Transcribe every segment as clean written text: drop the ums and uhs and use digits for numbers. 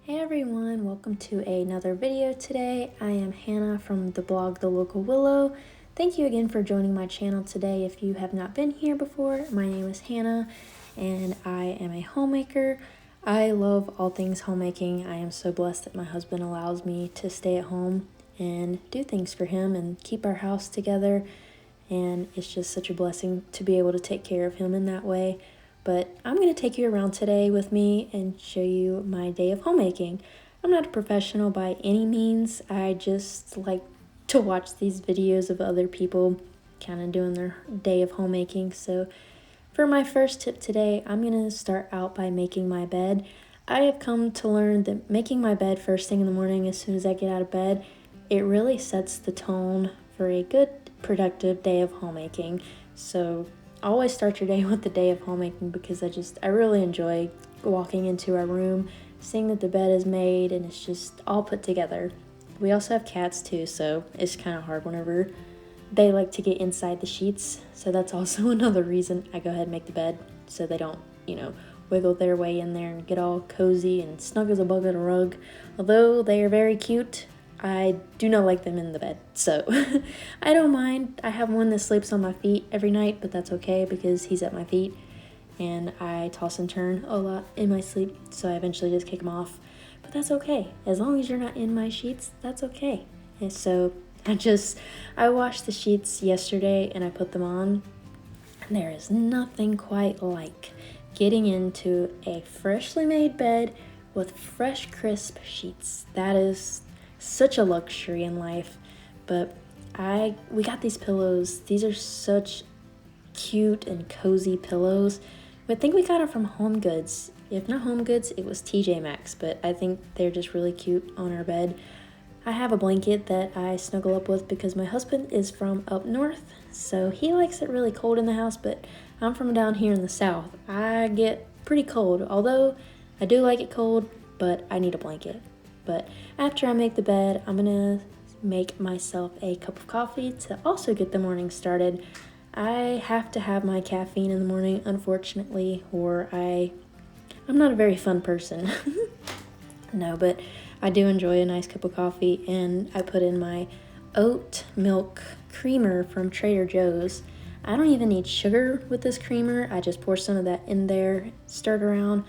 Hey everyone, welcome to another video today. I am Hannah from the blog The Local Willow. Thank you again for joining my channel today. If you have not been here before, my name is Hannah and I am a homemaker. I love all things homemaking. I am so blessed that my husband allows me to stay at home and do things for him and keep our house together. And it's just such a blessing to be able to take care of him in that way. But I'm going to take you around today with me and show you my day of homemaking. I'm not a professional by any means. I just like to watch these videos of other people kind of doing their day of homemaking. So for my first tip today, I'm going to start out by making my bed. I have come to learn that making my bed first thing in the morning as soon as I get out of bed, it really sets the tone for a good, productive day of homemaking. So always start your day with the day of homemaking because I really enjoy walking into our room, seeing that the bed is made and it's just all put together. We also have cats too, so it's kind of hard whenever they like to get inside the sheets. So that's also another reason I go ahead and make the bed so they don't, wiggle their way in there and get all cozy and snug as a bug on a rug. Although they are very cute, I do not like them in the bed, so I don't mind. I have one that sleeps on my feet every night, but that's okay because he's at my feet and I toss and turn a lot in my sleep, so I eventually just kick him off. But that's okay. As long as you're not in my sheets, that's okay. And so I washed the sheets yesterday and I put them on, and there is nothing quite like getting into a freshly made bed with fresh, crisp sheets. That is such a luxury in life. But we got these pillows. These are such cute and cozy pillows. I think we got them from Home Goods. If not Home Goods, it was TJ Maxx, but I think they're just really cute on our bed. I have a blanket that I snuggle up with because my husband is from up north, so he likes it really cold in the house, but I'm from down here in the south. I get pretty cold, although I do like it cold, but I need a blanket. But after I make the bed, I'm gonna make myself a cup of coffee to also get the morning started. I have to have my caffeine in the morning, unfortunately, or I'm not a very fun person. No, but I do enjoy a nice cup of coffee, and I put in my oat milk creamer from Trader Joe's. I don't even need sugar with this creamer. I just pour some of that in there, stir it around.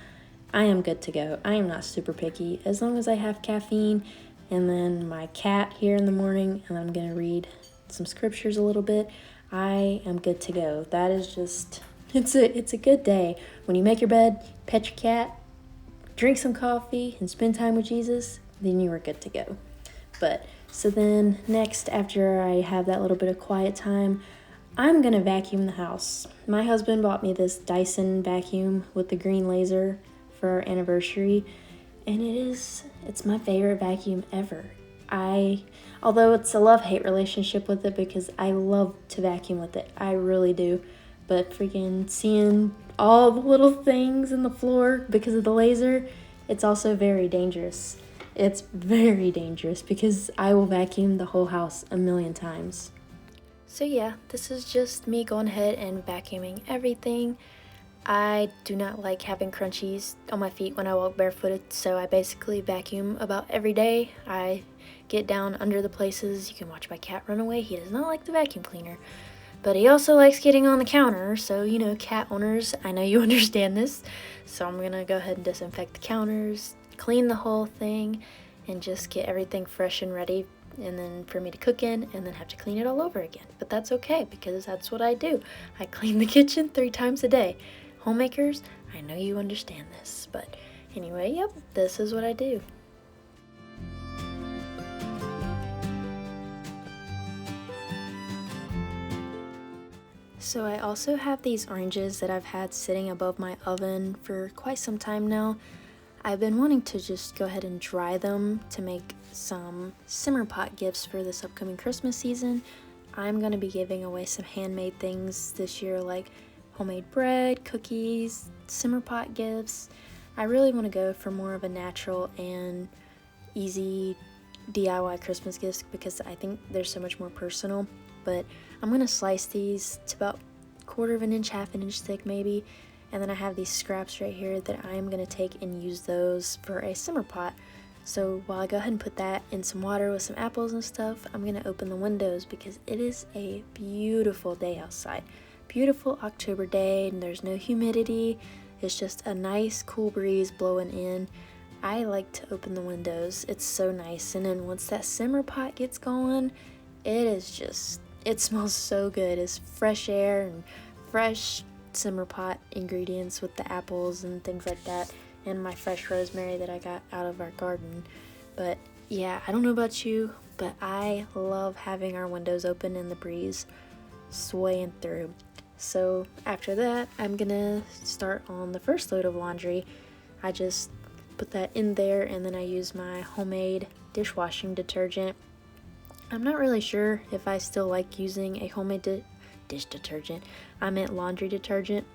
I am good to go. I am not super picky. As long as I have caffeine and then my cat here in the morning and I'm going to read some scriptures a little bit, I am good to go. That is just, it's a good day. When you make your bed, pet your cat, drink some coffee, and spend time with Jesus, then you are good to go. But so then next, after I have that little bit of quiet time, I'm going to vacuum the house. My husband bought me this Dyson vacuum with the green laser for our anniversary, and it's my favorite vacuum ever. Although it's a love-hate relationship with it because I love to vacuum with it, I really do, but freaking seeing all the little things in the floor because of the laser, it's also very dangerous. It's very dangerous because I will vacuum the whole house a million times. So yeah, this is just me going ahead and vacuuming everything. I do not like having crunchies on my feet when I walk barefooted, so I basically vacuum about every day. I get down under the places. You can watch my cat run away. He does not like the vacuum cleaner, but he also likes getting on the counter. So, cat owners, I know you understand this. So I'm gonna go ahead and disinfect the counters, clean the whole thing, and just get everything fresh and ready, and then for me to cook in, and then have to clean it all over again. But that's okay because that's what I do. I clean the kitchen 3 times a day. Homemakers, I know you understand this, but anyway, yep, this is what I do. So I also have these oranges that I've had sitting above my oven for quite some time now. I've been wanting to just go ahead and dry them to make some simmer pot gifts for this upcoming Christmas season. I'm going to be giving away some handmade things this year, like homemade bread, cookies, simmer pot gifts. I really want to go for more of a natural and easy DIY Christmas gifts because I think they're so much more personal. But I'm going to slice these to about 1/4 inch, 1/2 inch thick maybe, And then I have these scraps right here that I'm going to take and use those for a simmer pot. So while I go ahead and put that in some water with some apples and stuff, I'm going to open the windows because it is a beautiful day outside. Beautiful October day, and there's no humidity. It's just a nice cool breeze blowing in. I like to open the windows. It's so nice. And then once that simmer pot gets going, it smells so good. It's fresh air and fresh simmer pot ingredients with the apples and things like that, and my fresh rosemary that I got out of our garden. But yeah, I don't know about you, but I love having our windows open and the breeze swaying through. So after that, I'm gonna start on the first load of laundry. I just put that in there, and then I use my homemade dishwashing detergent. I'm not really sure if I still like using a homemade dish detergent. I meant laundry detergent.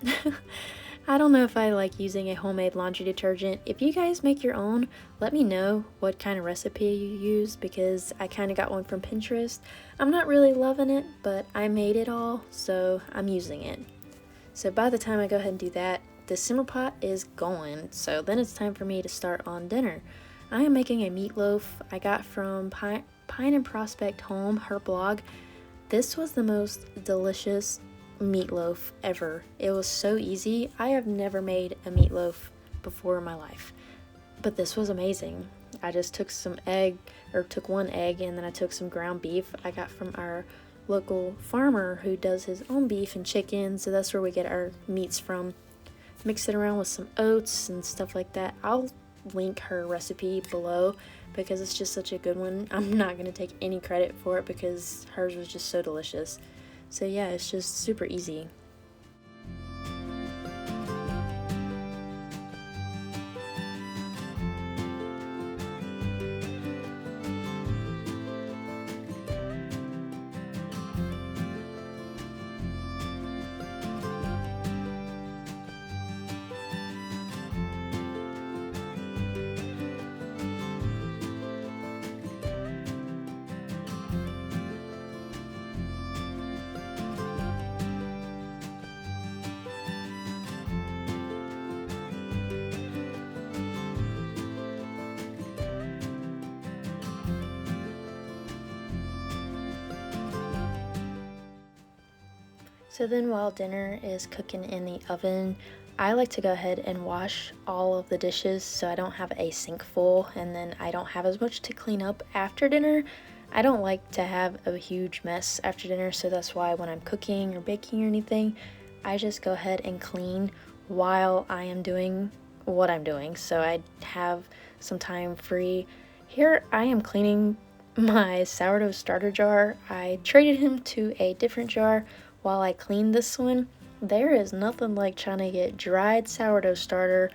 I don't know if I like using a homemade laundry detergent. If you guys make your own, let me know what kind of recipe you use, because I kind of got one from Pinterest. I'm not really loving it, but I made it all, so I'm using it. So by the time I go ahead and do that, the simmer pot is going. So then it's time for me to start on dinner. I am making a meatloaf I got from Pine and Prospect Home, her blog. This was the most delicious meatloaf ever. It was so easy. I have never made a meatloaf before in my life, but this was amazing. I just took took one egg, and then I took some ground beef I got from our local farmer who does his own beef and chicken, so that's where we get our meats from. Mix it around with some oats and stuff like that. I'll link her recipe below because it's just such a good one. I'm not going to take any credit for it because hers was just so delicious. So yeah, it's just super easy. So then while dinner is cooking in the oven, I like to go ahead and wash all of the dishes so I don't have a sink full, and then I don't have as much to clean up after dinner. I don't like to have a huge mess after dinner, so that's why when I'm cooking or baking or anything, I just go ahead and clean while I am doing what I'm doing, so I have some time free. Here I am cleaning my sourdough starter jar. I traded him to a different jar while I clean this one. There is nothing like trying to get dried sourdough starter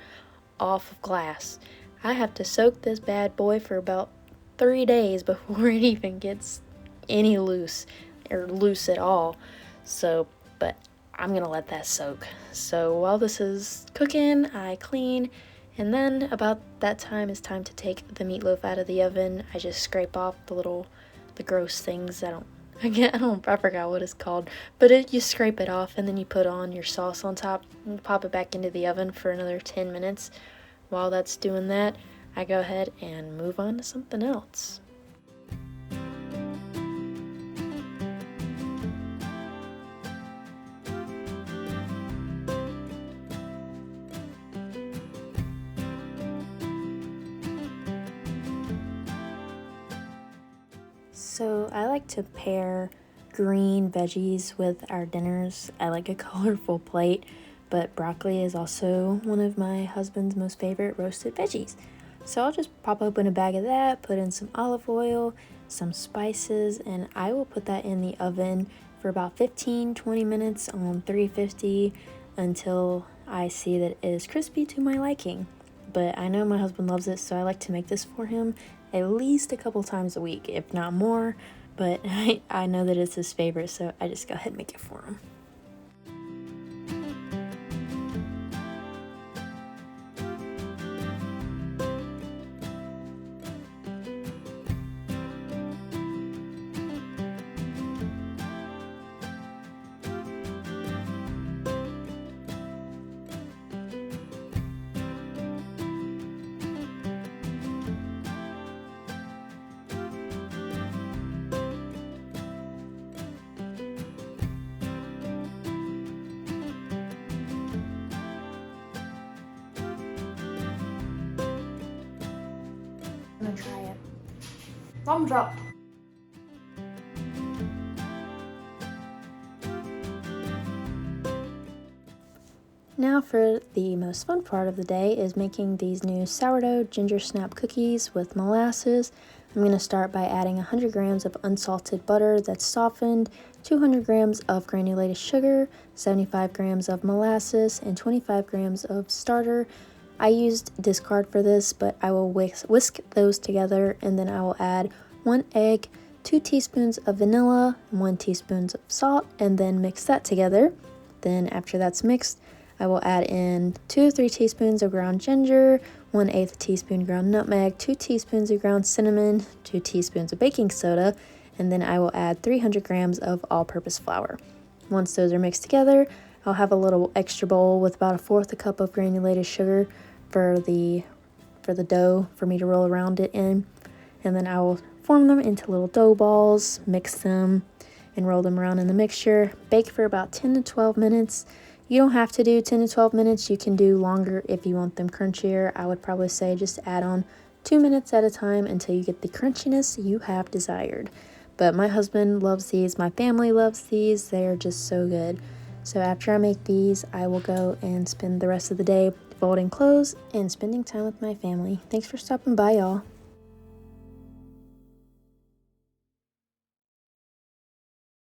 off of glass. I have to soak this bad boy for about 3 days before it even gets any loose or loose at all. So, but I'm gonna let that soak. So while this is cooking, I clean, and then about that time it's time to take the meatloaf out of the oven. I just scrape off the gross things. I forgot what it's called, but you scrape it off, and then you put on your sauce on top and pop it back into the oven for another 10 minutes. While that's doing that, I go ahead and move on to something else. So I like to pair green veggies with our dinners. I like a colorful plate, but broccoli is also one of my husband's most favorite roasted veggies. So I'll just pop open a bag of that, put in some olive oil, some spices, and I will put that in the oven for about 15-20 minutes on 350 until I see that it is crispy to my liking. But I know my husband loves it, so I like to make this for him at least a couple times a week, if not more. But I know that it's his favorite, so I just go ahead and make it for him. I'm gonna try it. Thumbs up. Now for the most fun part of the day is making these new sourdough ginger snap cookies with molasses. I'm going to start by adding 100 grams of unsalted butter that's softened, 200 grams of granulated sugar, 75 grams of molasses, and 25 grams of starter. I used discard for this, but I will whisk those together, and then I will add 1 egg, 2 teaspoons of vanilla, 1 teaspoon of salt, and then mix that together. Then after that's mixed, I will add in 2 or 3 teaspoons of ground ginger, 1/8 teaspoon ground nutmeg, 2 teaspoons of ground cinnamon, 2 teaspoons of baking soda, and then I will add 300 grams of all-purpose flour. Once those are mixed together, I'll have a little extra bowl with about 1/4 cup of granulated sugar for the dough for me to roll around it in, and then I will form them into little dough balls, mix them, and roll them around in the mixture. Bake for about 10 to 12 minutes. You don't have to do 10 to 12 minutes. You can do longer if you want them crunchier. I would probably say just add on 2 minutes at a time until you get the crunchiness you have desired. But my husband loves these. My family loves these. They are just so good. So after I make these, I will go and spend the rest of the day folding clothes and spending time with my family. Thanks for stopping by, y'all.